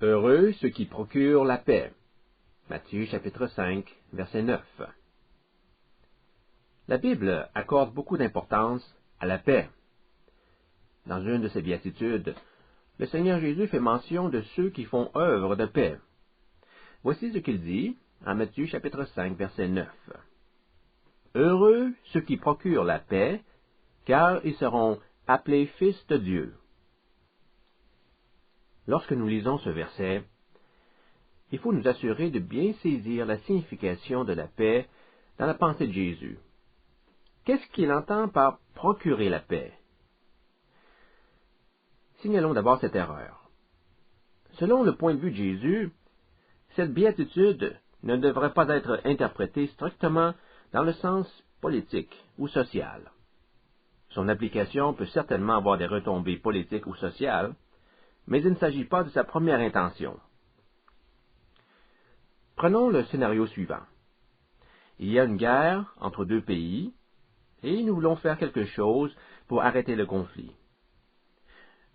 Heureux ceux qui procurent la paix. Matthieu chapitre 5, verset 9. La Bible accorde beaucoup d'importance à la paix. Dans une de ses béatitudes, le Seigneur Jésus fait mention de ceux qui font œuvre de paix. Voici ce qu'il dit en Matthieu chapitre 5, verset 9. Heureux ceux qui procurent la paix, car ils seront appelés fils de Dieu. Lorsque nous lisons ce verset, il faut nous assurer de bien saisir la signification de la paix dans la pensée de Jésus. Qu'est-ce qu'il entend par procurer la paix? Signalons d'abord cette erreur. Selon le point de vue de Jésus, cette béatitude ne devrait pas être interprétée strictement dans le sens politique ou social. Son application peut certainement avoir des retombées politiques ou sociales, mais il ne s'agit pas de sa première intention. Prenons le scénario suivant. Il y a une guerre entre deux pays, et nous voulons faire quelque chose pour arrêter le conflit.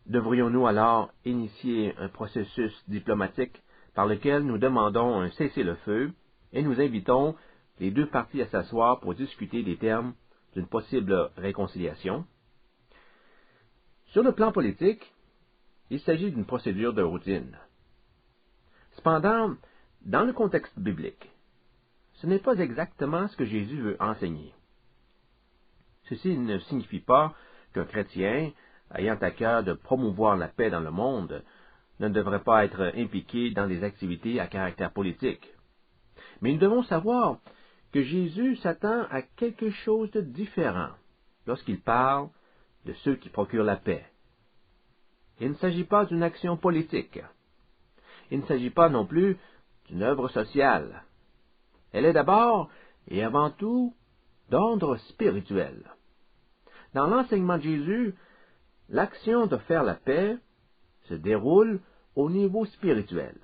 Devrions-nous alors initier un processus diplomatique par lequel nous demandons un cessez-le-feu et nous invitons les deux parties à s'asseoir pour discuter des termes d'une possible réconciliation? Sur le plan politique, il s'agit d'une procédure de routine. Cependant, dans le contexte biblique, ce n'est pas exactement ce que Jésus veut enseigner. Ceci ne signifie pas qu'un chrétien, ayant à cœur de promouvoir la paix dans le monde, ne devrait pas être impliqué dans des activités à caractère politique. Mais nous devons savoir que Jésus s'attend à quelque chose de différent lorsqu'il parle de ceux qui procurent la paix. Il ne s'agit pas d'une action politique. Il ne s'agit pas non plus d'une œuvre sociale. Elle est d'abord et avant tout d'ordre spirituel. Dans l'enseignement de Jésus, l'action de faire la paix se déroule au niveau spirituel.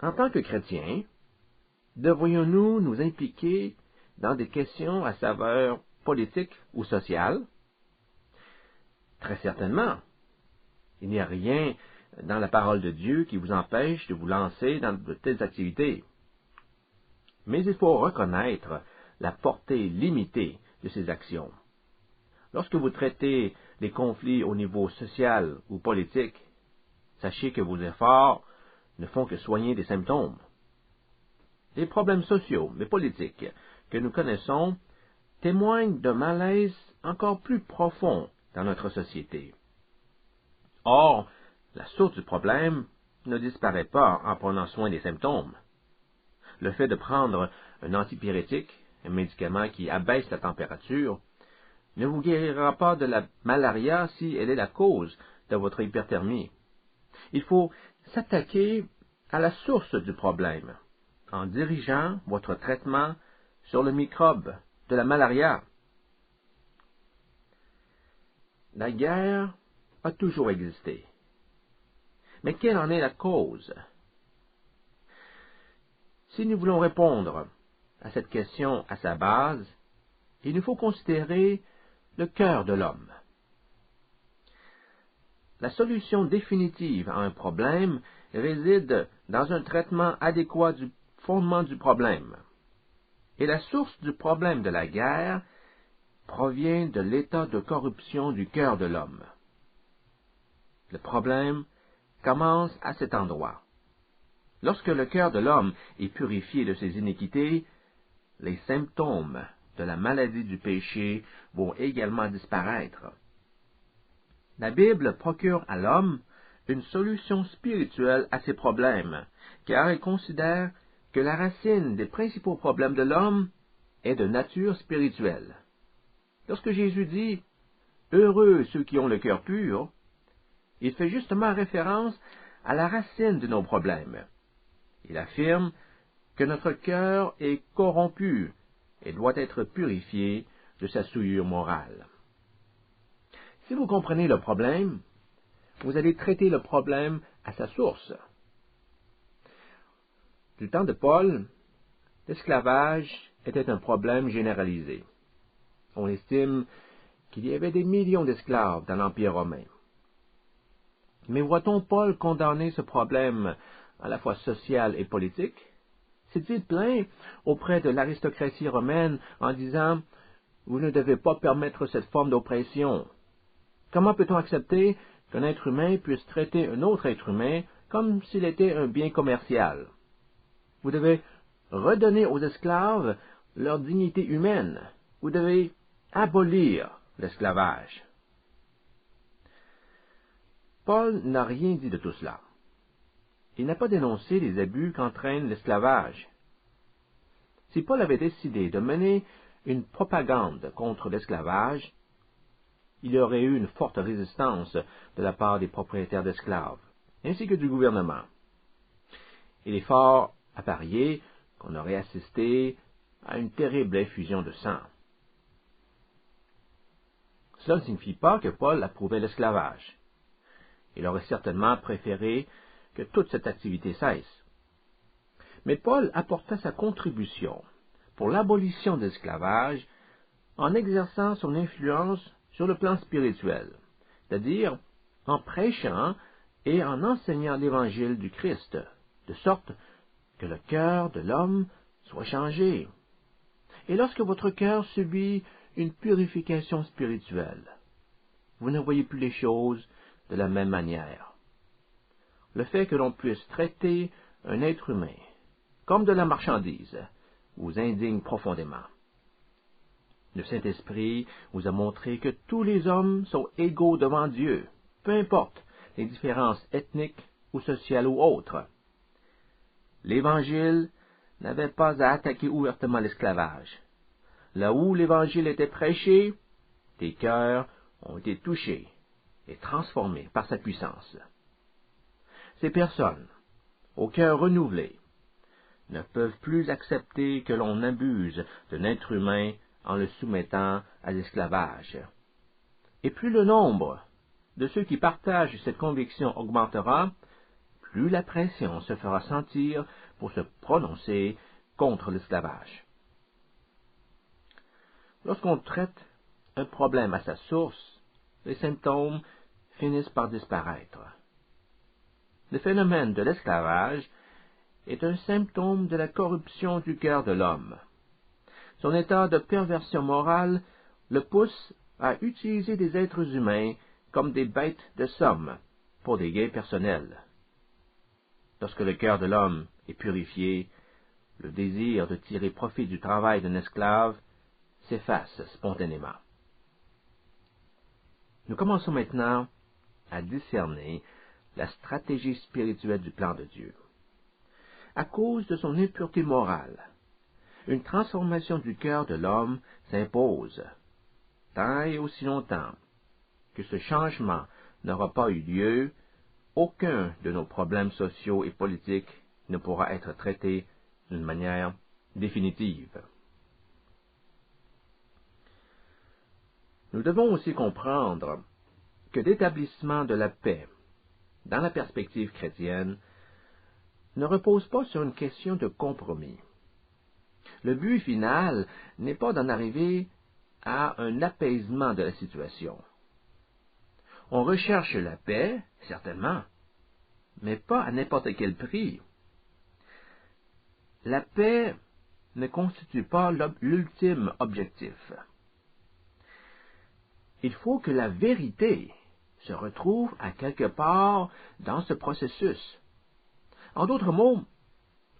En tant que chrétiens, devrions-nous nous impliquer dans des questions à saveur politique ou sociale? Très certainement. Il n'y a rien dans la parole de Dieu qui vous empêche de vous lancer dans de telles activités. Mais il faut reconnaître la portée limitée de ces actions. Lorsque vous traitez les conflits au niveau social ou politique, sachez que vos efforts ne font que soigner des symptômes. Les problèmes sociaux et politiques que nous connaissons témoignent d'un malaise encore plus profond dans notre société. Or, la source du problème ne disparaît pas en prenant soin des symptômes. Le fait de prendre un antipyrétique, un médicament qui abaisse la température, ne vous guérira pas de la malaria si elle est la cause de votre hyperthermie. Il faut s'attaquer à la source du problème en dirigeant votre traitement sur le microbe de la malaria. La guerre a toujours existé. Mais quelle en est la cause? Si nous voulons répondre à cette question à sa base, il nous faut considérer le cœur de l'homme. La solution définitive à un problème réside dans un traitement adéquat du fondement du problème. Et la source du problème de la guerre provient de l'état de corruption du cœur de l'homme. Le problème commence à cet endroit. Lorsque le cœur de l'homme est purifié de ses iniquités, les symptômes de la maladie du péché vont également disparaître. La Bible procure à l'homme une solution spirituelle à ses problèmes, car elle considère que la racine des principaux problèmes de l'homme est de nature spirituelle. Lorsque Jésus dit « Heureux ceux qui ont le cœur pur », il fait justement référence à la racine de nos problèmes. Il affirme que notre cœur est corrompu et doit être purifié de sa souillure morale. Si vous comprenez le problème, vous allez traiter le problème à sa source. Du temps de Paul, l'esclavage était un problème généralisé. On estime qu'il y avait des millions d'esclaves dans l'Empire romain. Mais voit-on Paul condamner ce problème à la fois social et politique? S'est-il plaint auprès de l'aristocratie romaine en disant « Vous ne devez pas permettre cette forme d'oppression ». Comment peut-on accepter qu'un être humain puisse traiter un autre être humain comme s'il était un bien commercial? Vous devez redonner aux esclaves leur dignité humaine. Vous devez abolir l'esclavage. Paul n'a rien dit de tout cela. Il n'a pas dénoncé les abus qu'entraîne l'esclavage. Si Paul avait décidé de mener une propagande contre l'esclavage, il y aurait eu une forte résistance de la part des propriétaires d'esclaves, ainsi que du gouvernement. Il est fort à parier qu'on aurait assisté à une terrible effusion de sang. Cela ne signifie pas que Paul approuvait l'esclavage. Il aurait certainement préféré que toute cette activité cesse. Mais Paul apporta sa contribution pour l'abolition de l'esclavage en exerçant son influence sur le plan spirituel, c'est-à-dire en prêchant et en enseignant l'évangile du Christ, de sorte que le cœur de l'homme soit changé. Et lorsque votre cœur subit une purification spirituelle, vous ne voyez plus les choses de la même manière. Le fait que l'on puisse traiter un être humain comme de la marchandise vous indigne profondément. Le Saint-Esprit vous a montré que tous les hommes sont égaux devant Dieu, peu importe les différences ethniques ou sociales ou autres. L'Évangile n'avait pas à attaquer ouvertement l'esclavage. Là où l'Évangile était prêché, des cœurs ont été touchés et transformés par sa puissance. Ces personnes, au cœur renouvelé, ne peuvent plus accepter que l'on abuse d'un être humain en le soumettant à l'esclavage. Et plus le nombre de ceux qui partagent cette conviction augmentera, plus la pression se fera sentir pour se prononcer contre l'esclavage. Lorsqu'on traite un problème à sa source, les symptômes finissent par disparaître. Le phénomène de l'esclavage est un symptôme de la corruption du cœur de l'homme. Son état de perversion morale le pousse à utiliser des êtres humains comme des bêtes de somme pour des gains personnels. Lorsque le cœur de l'homme est purifié, le désir de tirer profit du travail d'un esclave s'efface spontanément. Nous commençons maintenant à discerner la stratégie spirituelle du plan de Dieu. À cause de son impureté morale, une transformation du cœur de l'homme s'impose, tant et aussi longtemps que ce changement n'aura pas eu lieu, aucun de nos problèmes sociaux et politiques ne pourra être traité d'une manière définitive. Nous devons aussi comprendre que l'établissement de la paix, dans la perspective chrétienne, ne repose pas sur une question de compromis. Le but final n'est pas d'en arriver à un apaisement de la situation. On recherche la paix, certainement, mais pas à n'importe quel prix. La paix ne constitue pas l'ultime objectif. Il faut que la vérité se retrouve à quelque part dans ce processus. En d'autres mots,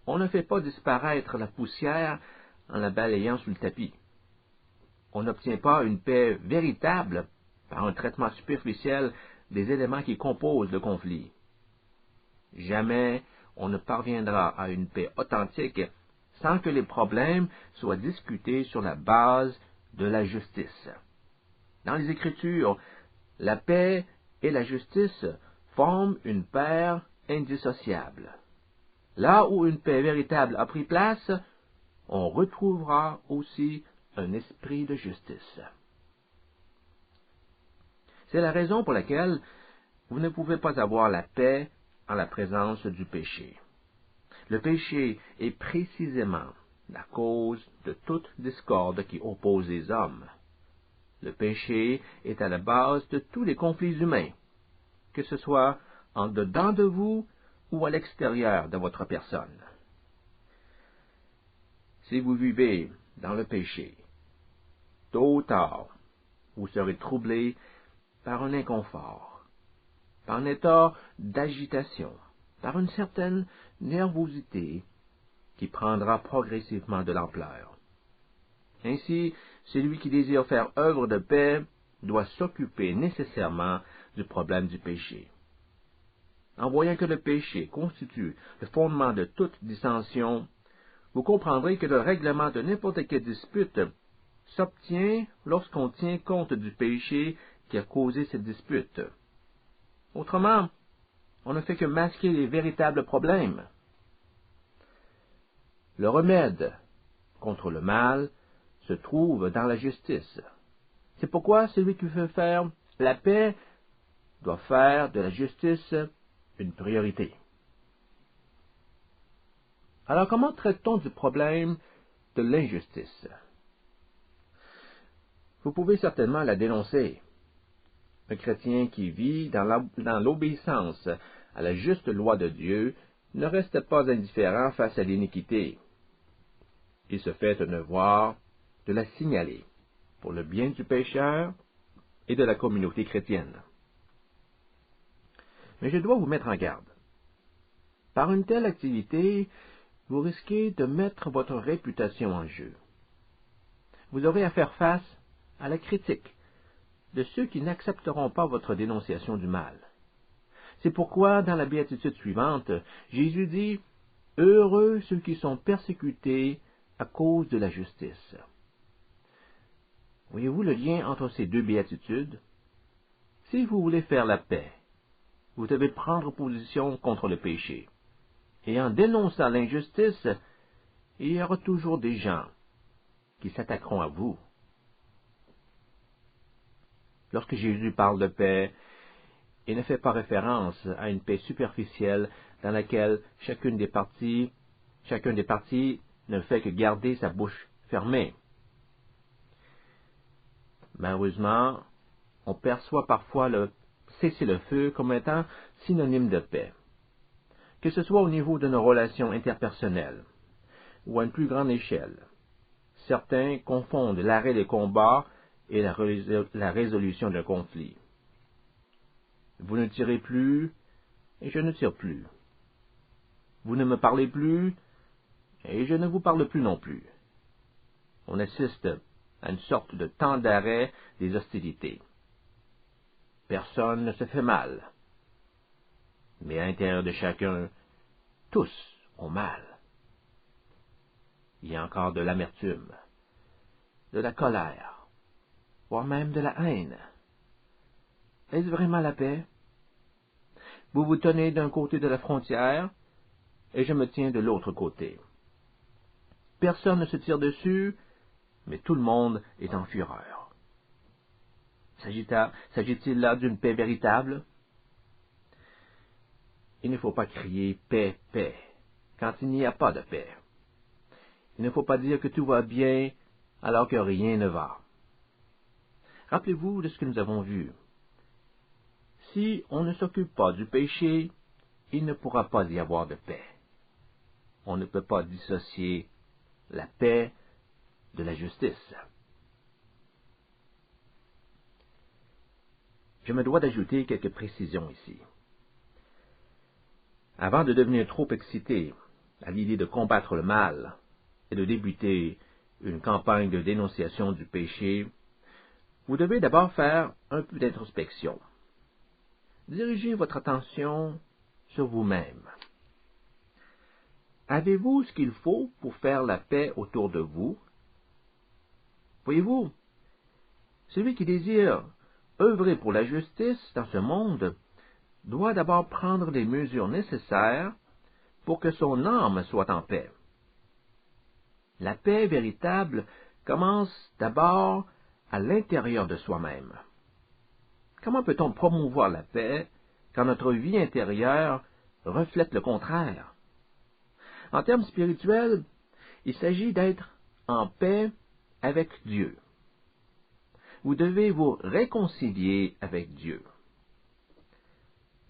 on ne fait pas disparaître la poussière en la balayant sous le tapis. On n'obtient pas une paix véritable par un traitement superficiel des éléments qui composent le conflit. Jamais on ne parviendra à une paix authentique sans que les problèmes soient discutés sur la base de la justice. Dans les Écritures, la paix et la justice forment une paire indissociable. Là où une paix véritable a pris place, on retrouvera aussi un esprit de justice. C'est la raison pour laquelle vous ne pouvez pas avoir la paix en la présence du péché. Le péché est précisément la cause de toute discorde qui oppose les hommes. Le péché est à la base de tous les conflits humains, que ce soit en dedans de vous ou à l'extérieur de votre personne. Si vous vivez dans le péché, tôt ou tard, vous serez troublé par un inconfort, par un état d'agitation, par une certaine nervosité qui prendra progressivement de l'ampleur. Ainsi, celui qui désire faire œuvre de paix doit s'occuper nécessairement du problème du péché. En voyant que le péché constitue le fondement de toute dissension, vous comprendrez que le règlement de n'importe quelle dispute s'obtient lorsqu'on tient compte du péché qui a causé cette dispute. Autrement, on ne fait que masquer les véritables problèmes. Le remède contre le mal se trouve dans la justice. C'est pourquoi celui qui veut faire la paix doit faire de la justice une priorité. Alors, comment traite-t-on du problème de l'injustice? Vous pouvez certainement la dénoncer. Un chrétien qui vit dans l'obéissance à la juste loi de Dieu ne reste pas indifférent face à l'iniquité. Il se fait un devoir de la signaler pour le bien du pécheur et de la communauté chrétienne. Mais je dois vous mettre en garde. Par une telle activité, vous risquez de mettre votre réputation en jeu. Vous aurez à faire face à la critique de ceux qui n'accepteront pas votre dénonciation du mal. C'est pourquoi, dans la béatitude suivante, Jésus dit « Heureux ceux qui sont persécutés à cause de la justice ». Voyez-vous le lien entre ces deux béatitudes? Si vous voulez faire la paix, vous devez prendre position contre le péché. Et en dénonçant l'injustice, il y aura toujours des gens qui s'attaqueront à vous. Lorsque Jésus parle de paix, il ne fait pas référence à une paix superficielle dans laquelle chacun des parties ne fait que garder sa bouche fermée. Malheureusement, on perçoit parfois le cessez-le-feu comme étant synonyme de paix. Que ce soit au niveau de nos relations interpersonnelles ou à une plus grande échelle, certains confondent l'arrêt des combats et la résolution d'un conflit. Vous ne tirez plus et je ne tire plus. Vous ne me parlez plus et je ne vous parle plus non plus. On assiste à une sorte de temps d'arrêt des hostilités. Personne ne se fait mal. Mais à l'intérieur de chacun, tous ont mal. Il y a encore de l'amertume, de la colère, voire même de la haine. Est-ce vraiment la paix? Vous vous tenez d'un côté de la frontière, et je me tiens de l'autre côté. Personne ne se tire dessus, mais tout le monde est en fureur. S'agit-il là d'une paix véritable? Il ne faut pas crier « paix, paix » quand il n'y a pas de paix. Il ne faut pas dire que tout va bien alors que rien ne va. Rappelez-vous de ce que nous avons vu. Si on ne s'occupe pas du péché, il ne pourra pas y avoir de paix. On ne peut pas dissocier la paix de la justice. Je me dois d'ajouter quelques précisions ici. Avant de devenir trop excité à l'idée de combattre le mal et de débuter une campagne de dénonciation du péché, vous devez d'abord faire un peu d'introspection. Dirigez votre attention sur vous-même. Avez-vous ce qu'il faut pour faire la paix autour de vous? Voyez-vous, celui qui désire œuvrer pour la justice dans ce monde doit d'abord prendre les mesures nécessaires pour que son âme soit en paix. La paix véritable commence d'abord à l'intérieur de soi-même. Comment peut-on promouvoir la paix quand notre vie intérieure reflète le contraire? En termes spirituels, il s'agit d'être en paix avec Dieu. Vous devez vous réconcilier avec Dieu.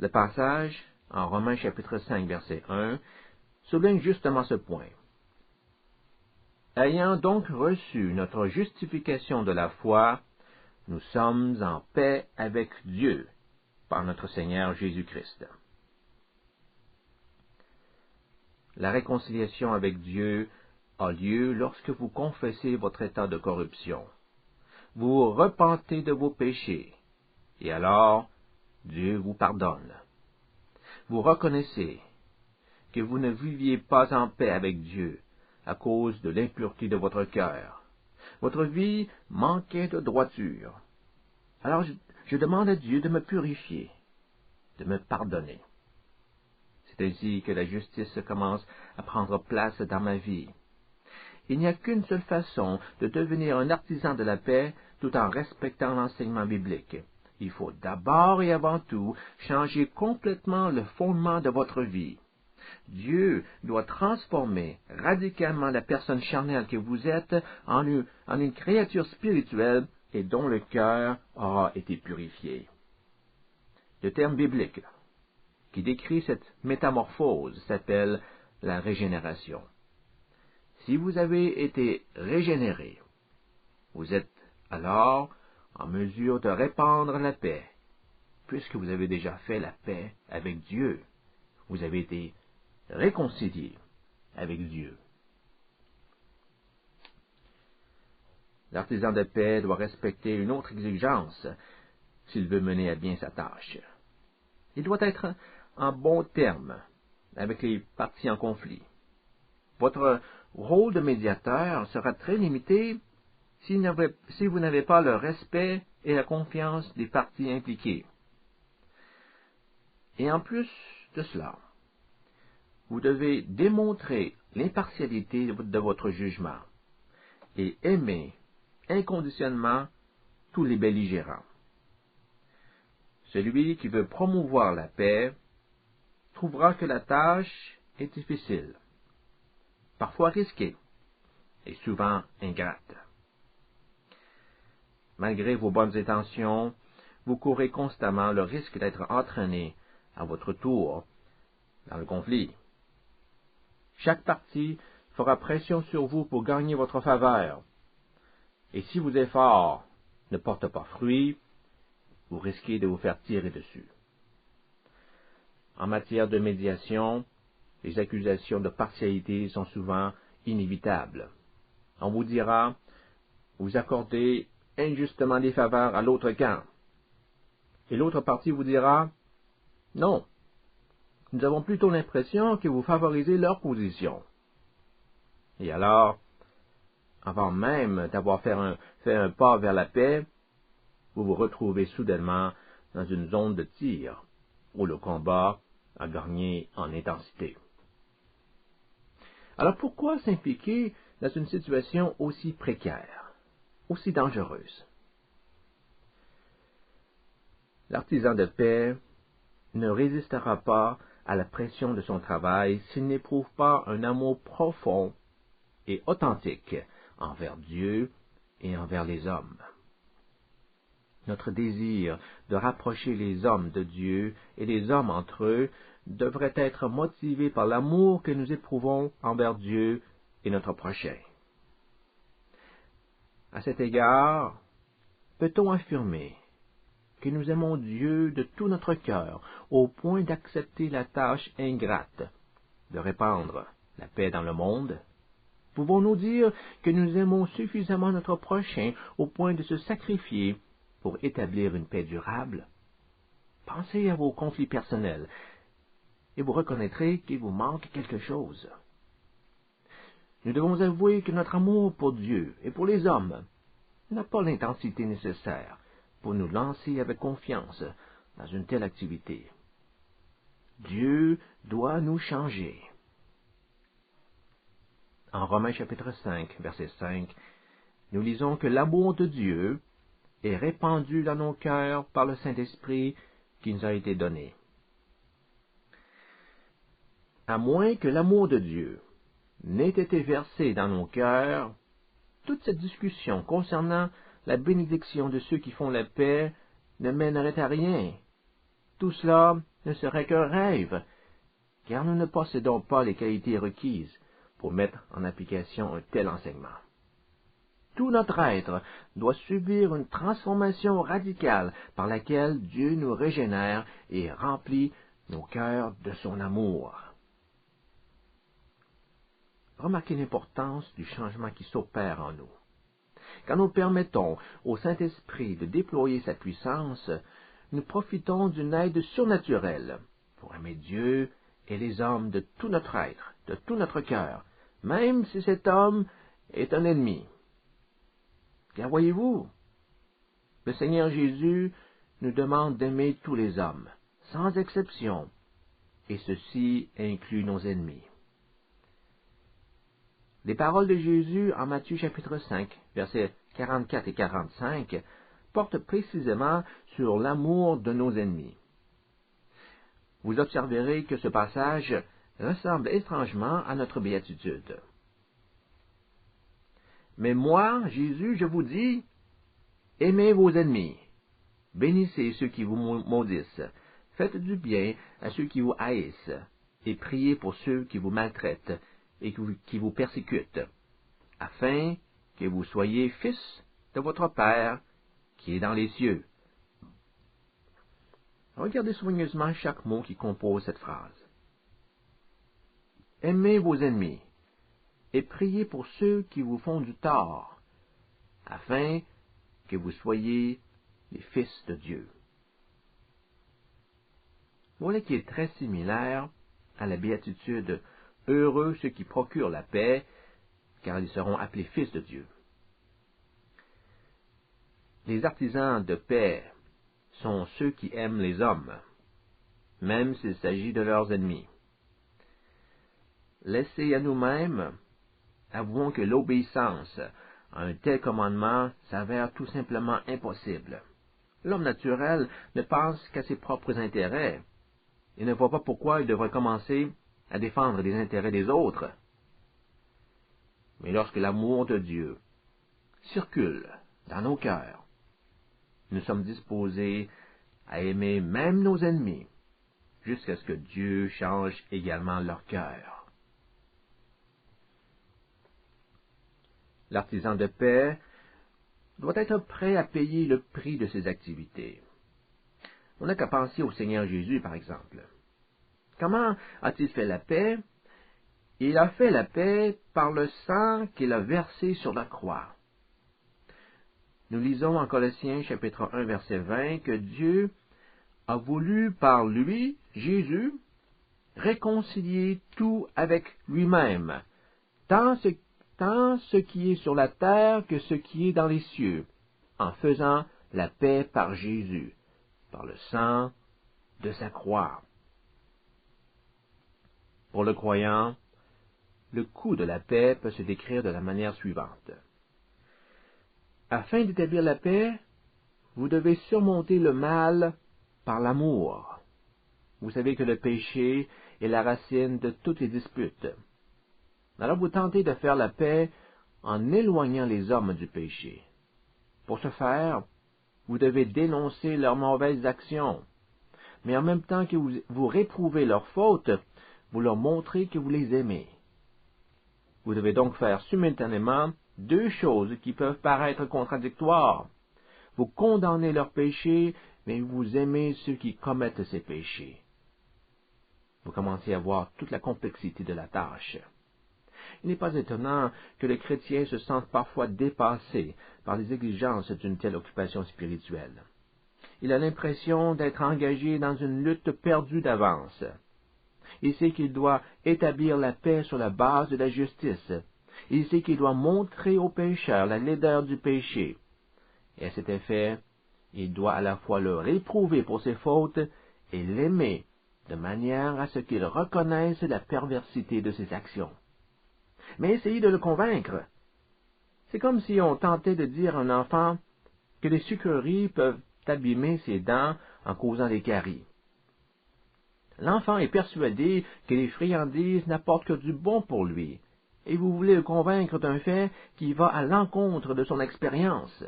Le passage, en Romains chapitre 5, verset 1, souligne justement ce point. Ayant donc reçu notre justification de la foi, nous sommes en paix avec Dieu par notre Seigneur Jésus-Christ. La réconciliation avec Dieu a lieu lorsque vous confessez votre état de corruption. Vous vous repentez de vos péchés, et alors Dieu vous pardonne. Vous reconnaissez que vous ne viviez pas en paix avec Dieu à cause de l'impureté de votre cœur. Votre vie manquait de droiture. Alors je demande à Dieu de me purifier, de me pardonner. C'est ainsi que la justice commence à prendre place dans ma vie. Il n'y a qu'une seule façon de devenir un artisan de la paix tout en respectant l'enseignement biblique. Il faut d'abord et avant tout changer complètement le fondement de votre vie. Dieu doit transformer radicalement la personne charnelle que vous êtes en une créature spirituelle et dont le cœur aura été purifié. Le terme biblique qui décrit cette métamorphose s'appelle la régénération. Si vous avez été régénéré, vous êtes alors en mesure de répandre la paix, puisque vous avez déjà fait la paix avec Dieu. Vous avez été réconcilié avec Dieu. L'artisan de paix doit respecter une autre exigence s'il veut mener à bien sa tâche. Il doit être en bon terme avec les parties en conflit. Votre rôle de médiateur sera très limité si vous n'avez pas le respect et la confiance des parties impliquées. Et en plus de cela, vous devez démontrer l'impartialité de votre jugement et aimer inconditionnellement tous les belligérants. Celui qui veut promouvoir la paix trouvera que la tâche est difficile, parfois risquée et souvent ingrate. Malgré vos bonnes intentions, vous courez constamment le risque d'être entraîné à votre tour dans le conflit. Chaque partie fera pression sur vous pour gagner votre faveur. Et si vos efforts ne portent pas fruit, vous risquez de vous faire tirer dessus. En matière de médiation, les accusations de partialité sont souvent inévitables. On vous dira, vous accordez injustement des faveurs à l'autre camp. Et l'autre partie vous dira, non, nous avons plutôt l'impression que vous favorisez leur position. Et alors, avant même d'avoir fait un pas vers la paix, vous vous retrouvez soudainement dans une zone de tir où le combat a gagné en intensité. Alors pourquoi s'impliquer dans une situation aussi précaire, aussi dangereuse? L'artisan de paix ne résistera pas à la pression de son travail s'il n'éprouve pas un amour profond et authentique envers Dieu et envers les hommes. Notre désir de rapprocher les hommes de Dieu et les hommes entre eux devrait être motivé par l'amour que nous éprouvons envers Dieu et notre prochain. À cet égard, peut-on affirmer que nous aimons Dieu de tout notre cœur au point d'accepter la tâche ingrate de répandre la paix dans le monde? Pouvons-nous dire que nous aimons suffisamment notre prochain au point de se sacrifier pour établir une paix durable? Pensez à vos conflits personnels et vous reconnaîtrez qu'il vous manque quelque chose. Nous devons avouer que notre amour pour Dieu et pour les hommes n'a pas l'intensité nécessaire pour nous lancer avec confiance dans une telle activité. Dieu doit nous changer. En Romains chapitre 5, verset 5, nous lisons que l'amour de Dieu est répandu dans nos cœurs par le Saint-Esprit qui nous a été donné. À moins que l'amour de Dieu n'ait été versé dans nos cœurs, toute cette discussion concernant la bénédiction de ceux qui font la paix ne mènerait à rien, tout cela ne serait qu'un rêve, car nous ne possédons pas les qualités requises pour mettre en application un tel enseignement. Tout notre être doit subir une transformation radicale par laquelle Dieu nous régénère et remplit nos cœurs de son amour. Remarquez l'importance du changement qui s'opère en nous. Quand nous permettons au Saint-Esprit de déployer sa puissance, nous profitons d'une aide surnaturelle pour aimer Dieu et les hommes de tout notre être, de tout notre cœur, même si cet homme est un ennemi. Car voyez-vous, le Seigneur Jésus nous demande d'aimer tous les hommes, sans exception, et ceci inclut nos ennemis. Les paroles de Jésus en Matthieu chapitre 5, versets 44 et 45, portent précisément sur l'amour de nos ennemis. Vous observerez que ce passage ressemble étrangement à notre béatitude. Mais moi, Jésus, je vous dis, aimez vos ennemis, bénissez ceux qui vous maudissent, faites du bien à ceux qui vous haïssent, et priez pour ceux qui vous maltraitent et qui vous persécutent, afin que vous soyez fils de votre Père qui est dans les cieux. Regardez soigneusement chaque mot qui compose cette phrase. Aimez vos ennemis, et priez pour ceux qui vous font du tort, afin que vous soyez les fils de Dieu. Voilà qui est très similaire à la béatitude « Heureux ceux qui procurent la paix, car ils seront appelés fils de Dieu ». Les artisans de paix sont ceux qui aiment les hommes, même s'il s'agit de leurs ennemis. Laissés à nous-mêmes, avouons que l'obéissance à un tel commandement s'avère tout simplement impossible. L'homme naturel ne pense qu'à ses propres intérêts et ne voit pas pourquoi il devrait commencer à défendre les intérêts des autres. Mais lorsque l'amour de Dieu circule dans nos cœurs, nous sommes disposés à aimer même nos ennemis, jusqu'à ce que Dieu change également leur cœur. L'artisan de paix doit être prêt à payer le prix de ses activités. On n'a qu'à penser au Seigneur Jésus, par exemple. Comment a-t-il fait la paix? Il a fait la paix par le sang qu'il a versé sur la croix. Nous lisons en Colossiens chapitre 1 verset 20 que Dieu a voulu par lui, Jésus, réconcilier tout avec lui-même, tant ce qui est sur la terre que ce qui est dans les cieux, en faisant la paix par Jésus, par le sang de sa croix. Pour le croyant, le coût de la paix peut se décrire de la manière suivante. Afin d'établir la paix, vous devez surmonter le mal par l'amour. Vous savez que le péché est la racine de toutes les disputes. Alors vous tentez de faire la paix en éloignant les hommes du péché. Pour ce faire, vous devez dénoncer leurs mauvaises actions, mais en même temps que vous réprouvez leurs fautes, vous leur montrez que vous les aimez. Vous devez donc faire simultanément deux choses qui peuvent paraître contradictoires. Vous condamnez leurs péchés, mais vous aimez ceux qui commettent ces péchés. Vous commencez à voir toute la complexité de la tâche. Il n'est pas étonnant que le chrétien se sente parfois dépassé par les exigences d'une telle occupation spirituelle. Il a l'impression d'être engagé dans une lutte perdue d'avance. Il sait qu'il doit établir la paix sur la base de la justice. Il sait qu'il doit montrer au pécheur la laideur du péché. Et à cet effet, il doit à la fois le réprouver pour ses fautes et l'aimer de manière à ce qu'il reconnaisse la perversité de ses actions. Mais essayez de le convaincre. C'est comme si on tentait de dire à un enfant que les sucreries peuvent abîmer ses dents en causant des caries. L'enfant est persuadé que les friandises n'apportent que du bon pour lui, et vous voulez le convaincre d'un fait qui va à l'encontre de son expérience.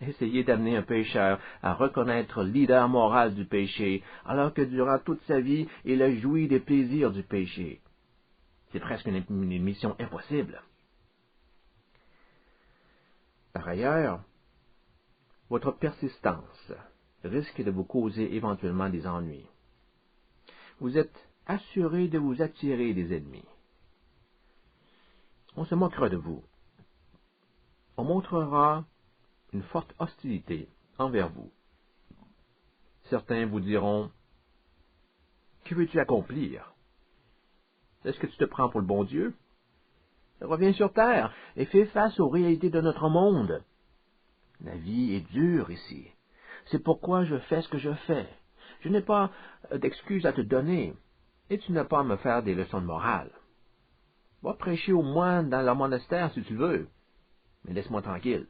Essayez d'amener un pécheur à reconnaître l'idée morale du péché, alors que durant toute sa vie, il a joui des plaisirs du péché. C'est presque une mission impossible. Par ailleurs, votre persistance risque de vous causer éventuellement des ennuis. Vous êtes assuré de vous attirer des ennemis. On se moquera de vous. On montrera une forte hostilité envers vous. Certains vous diront, « Que veux-tu accomplir? Est-ce que tu te prends pour le bon Dieu? Reviens sur terre et fais face aux réalités de notre monde. La vie est dure ici. C'est pourquoi je fais ce que je fais. Je n'ai pas d'excuses à te donner, et tu n'as pas à me faire des leçons de morale. Va prêcher aux moines dans leur monastère si tu veux, mais laisse-moi tranquille. »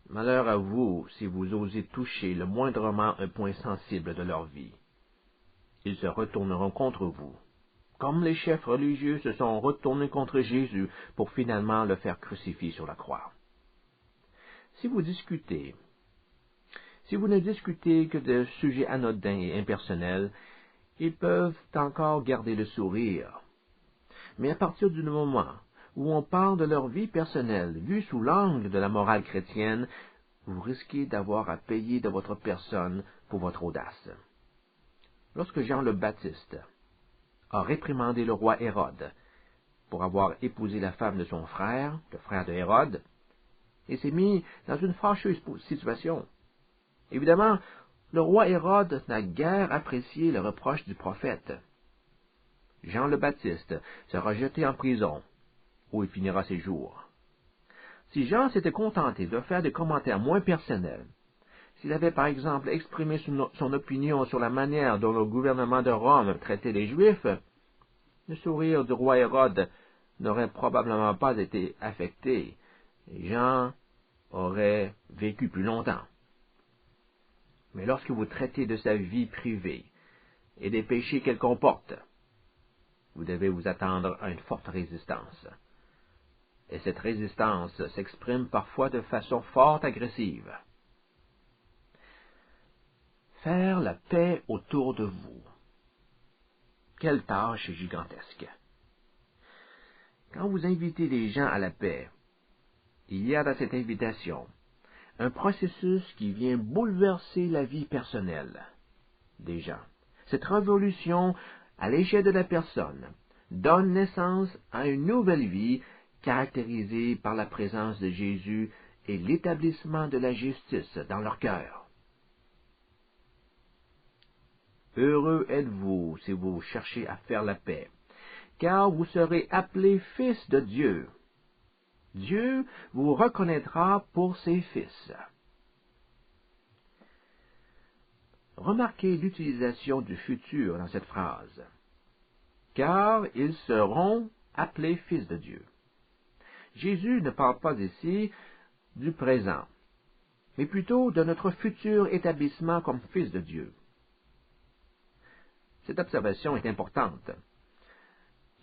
Malheur à vous si vous osez toucher le moindrement un point sensible de leur vie. Ils se retourneront contre vous, comme les chefs religieux se sont retournés contre Jésus pour finalement le faire crucifier sur la croix. Si vous ne discutez que de sujets anodins et impersonnels, ils peuvent encore garder le sourire. Mais à partir du moment où on parle de leur vie personnelle, vue sous l'angle de la morale chrétienne, vous risquez d'avoir à payer de votre personne pour votre audace. Lorsque Jean le Baptiste a réprimandé le roi Hérode pour avoir épousé la femme de son frère, le frère de Hérode, et s'est mis dans une fâcheuse situation. Évidemment, le roi Hérode n'a guère apprécié le reproche du prophète. Jean le Baptiste sera jeté en prison, où il finira ses jours. Si Jean s'était contenté de faire des commentaires moins personnels, s'il avait par exemple exprimé son opinion sur la manière dont le gouvernement de Rome traitait les Juifs, le sourire du roi Hérode n'aurait probablement pas été affecté, et Jean aurait vécu plus longtemps. Mais lorsque vous traitez de sa vie privée et des péchés qu'elle comporte, vous devez vous attendre à une forte résistance. Et cette résistance s'exprime parfois de façon fort agressive. Faire la paix autour de vous. Quelle tâche gigantesque! Quand vous invitez les gens à la paix, il y a dans cette invitation un processus qui vient bouleverser la vie personnelle des gens. Cette révolution, à l'échelle de la personne, donne naissance à une nouvelle vie caractérisée par la présence de Jésus et l'établissement de la justice dans leur cœur. Heureux êtes-vous si vous cherchez à faire la paix, car vous serez appelés fils de Dieu. Dieu vous reconnaîtra pour ses fils. Remarquez l'utilisation du futur dans cette phrase. Car ils seront appelés fils de Dieu. Jésus ne parle pas ici du présent, mais plutôt de notre futur établissement comme fils de Dieu. Cette observation est importante,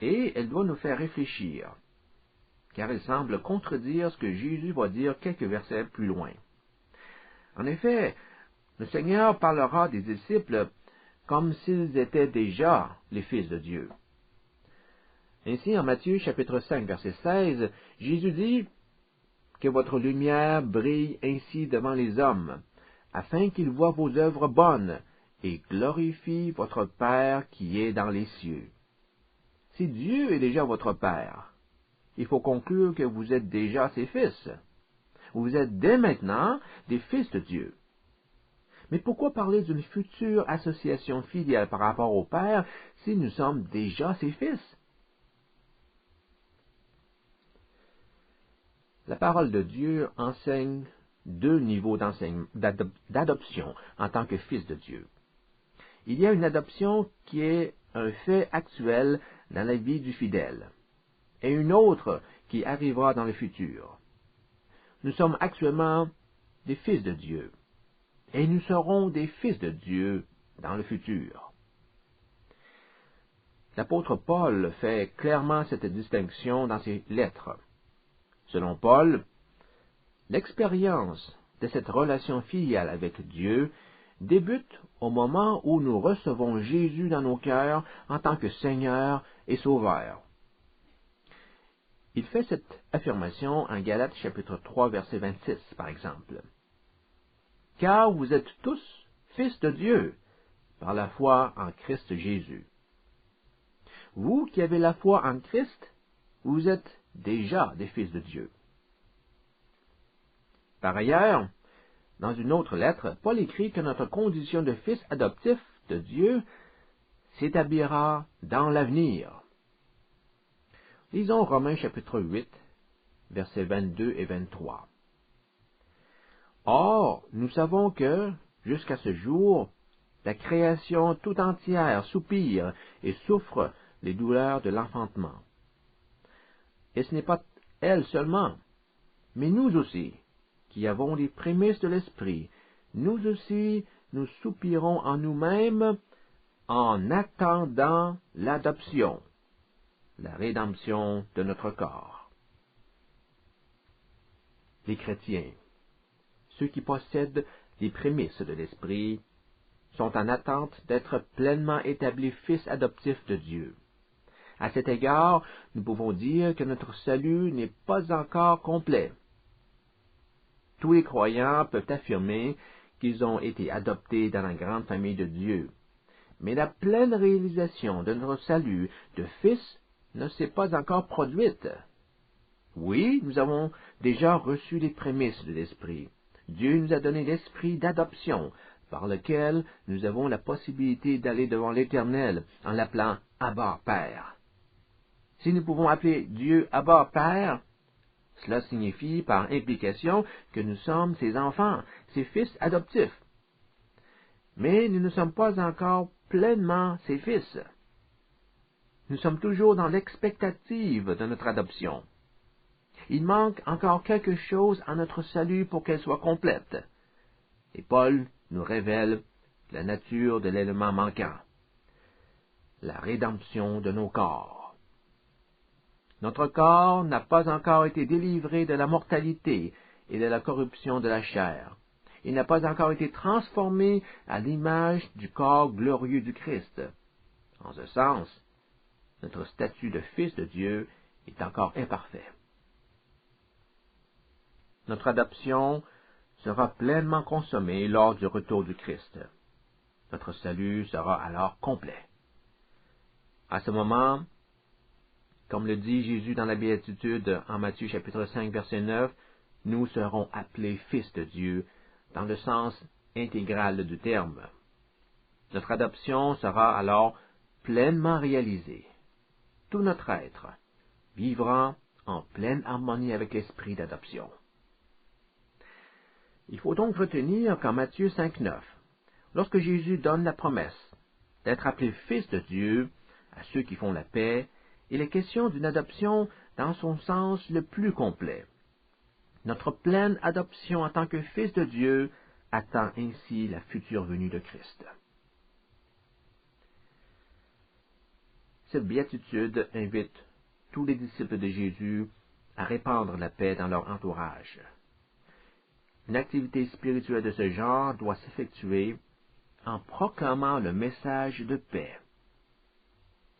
et elle doit nous faire réfléchir, car elle semble contredire ce que Jésus va dire quelques versets plus loin. En effet, le Seigneur parlera des disciples comme s'ils étaient déjà les fils de Dieu. Ainsi, en Matthieu chapitre 5, verset 16, Jésus dit « Que votre lumière brille ainsi devant les hommes, afin qu'ils voient vos œuvres bonnes et glorifient votre Père qui est dans les cieux. » Si Dieu est déjà votre Père, il faut conclure que vous êtes déjà ses fils. Vous êtes dès maintenant des fils de Dieu. Mais pourquoi parler d'une future association filiale par rapport au Père si nous sommes déjà ses fils? La parole de Dieu enseigne deux niveaux d'adoption en tant que fils de Dieu. Il y a une adoption qui est un fait actuel dans la vie du fidèle, et une autre qui arrivera dans le futur. Nous sommes actuellement des fils de Dieu, et nous serons des fils de Dieu dans le futur. L'apôtre Paul fait clairement cette distinction dans ses lettres. Selon Paul, l'expérience de cette relation filiale avec Dieu débute au moment où nous recevons Jésus dans nos cœurs en tant que Seigneur et Sauveur. Il fait cette affirmation en Galates chapitre 3, verset 26, par exemple. « Car vous êtes tous fils de Dieu par la foi en Christ Jésus. » Vous qui avez la foi en Christ, vous êtes déjà des fils de Dieu. Par ailleurs, dans une autre lettre, Paul écrit que notre condition de fils adoptif de Dieu s'établira dans l'avenir. Lisons Romains chapitre 8, versets 22 et 23. Or, nous savons que, jusqu'à ce jour, la création tout entière soupire et souffre les douleurs de l'enfantement. Et ce n'est pas elle seulement, mais nous aussi, qui avons les prémices de l'Esprit, nous aussi, nous soupirons en nous-mêmes en attendant l'adoption, la rédemption de notre corps. Les chrétiens, ceux qui possèdent les prémices de l'Esprit, sont en attente d'être pleinement établis fils adoptifs de Dieu. À cet égard, nous pouvons dire que notre salut n'est pas encore complet. Tous les croyants peuvent affirmer qu'ils ont été adoptés dans la grande famille de Dieu, mais la pleine réalisation de notre salut de fils ne s'est pas encore produite. Oui, nous avons déjà reçu les prémices de l'Esprit. Dieu nous a donné l'Esprit d'adoption, par lequel nous avons la possibilité d'aller devant l'Éternel en l'appelant Abba Père. Si nous pouvons appeler Dieu Abba Père, cela signifie par implication que nous sommes ses enfants, ses fils adoptifs. Mais nous ne sommes pas encore pleinement ses fils. Nous sommes toujours dans l'expectative de notre adoption. Il manque encore quelque chose à notre salut pour qu'elle soit complète. Et Paul nous révèle la nature de l'élément manquant, la rédemption de nos corps. Notre corps n'a pas encore été délivré de la mortalité et de la corruption de la chair. Il n'a pas encore été transformé à l'image du corps glorieux du Christ. En ce sens, notre statut de fils de Dieu est encore imparfait. Notre adoption sera pleinement consommée lors du retour du Christ. Notre salut sera alors complet. À ce moment, comme le dit Jésus dans la Béatitude en Matthieu chapitre 5 verset 9, nous serons appelés fils de Dieu dans le sens intégral du terme. Notre adoption sera alors pleinement réalisée. Tout notre être vivra en pleine harmonie avec l'esprit d'adoption. Il faut donc retenir qu'en Matthieu 5,9, lorsque Jésus donne la promesse d'être appelé fils de Dieu à ceux qui font la paix, il est question d'une adoption dans son sens le plus complet. Notre pleine adoption en tant que fils de Dieu attend ainsi la future venue de Christ. Cette béatitude invite tous les disciples de Jésus à répandre la paix dans leur entourage. Une activité spirituelle de ce genre doit s'effectuer en proclamant le message de paix.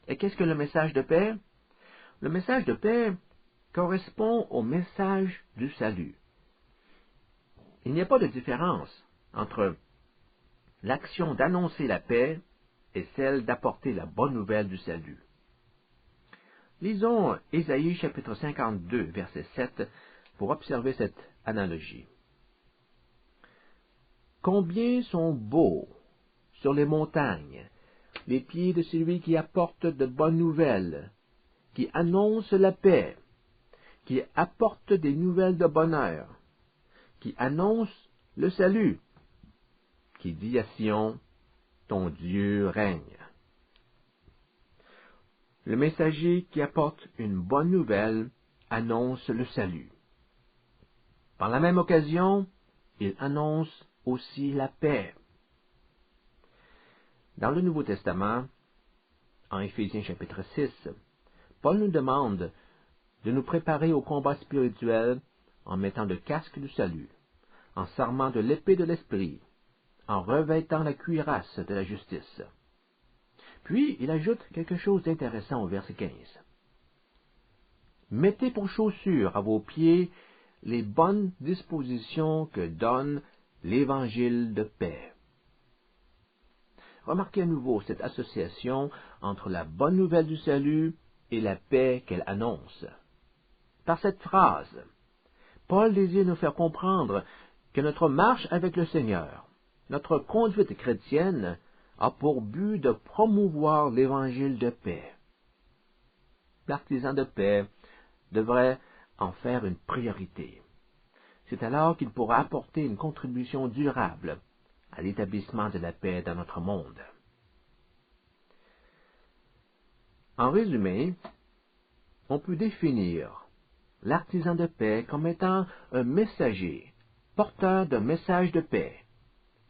Et qu'est-ce que le message de paix? Le message de paix correspond au message du salut. Il n'y a pas de différence entre l'action d'annoncer la paix et celle d'apporter la bonne nouvelle du salut. Lisons Ésaïe chapitre 52, verset 7, pour observer cette analogie. Combien sont beaux sur les montagnes les pieds de celui qui apporte de bonnes nouvelles, qui annonce la paix, qui apporte des nouvelles de bonheur, qui annonce le salut, qui dit à Sion, ton Dieu règne. Le messager qui apporte une bonne nouvelle annonce le salut. Par la même occasion, il annonce aussi la paix. Dans le Nouveau Testament, en Éphésiens chapitre 6, Paul nous demande de nous préparer au combat spirituel en mettant le casque du salut, en s'armant de l'épée de l'esprit, en revêtant la cuirasse de la justice. Puis, il ajoute quelque chose d'intéressant au verset 15. Mettez pour chaussures à vos pieds les bonnes dispositions que donne l'Évangile de paix. Remarquez à nouveau cette association entre la bonne nouvelle du salut et la paix qu'elle annonce. Par cette phrase, Paul désire nous faire comprendre que notre marche avec le Seigneur, notre conduite chrétienne, a pour but de promouvoir l'Évangile de paix. L'artisan de paix devrait en faire une priorité. C'est alors qu'il pourra apporter une contribution durable à l'établissement de la paix dans notre monde. En résumé, on peut définir l'artisan de paix comme étant un messager, porteur d'un message de paix,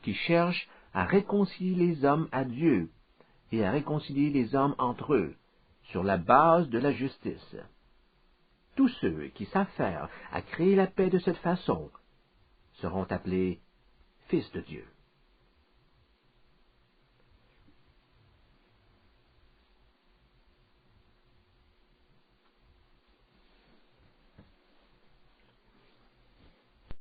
qui cherche à réconcilier les hommes à Dieu et à réconcilier les hommes entre eux sur la base de la justice. Tous ceux qui s'affairent à créer la paix de cette façon seront appelés fils de Dieu.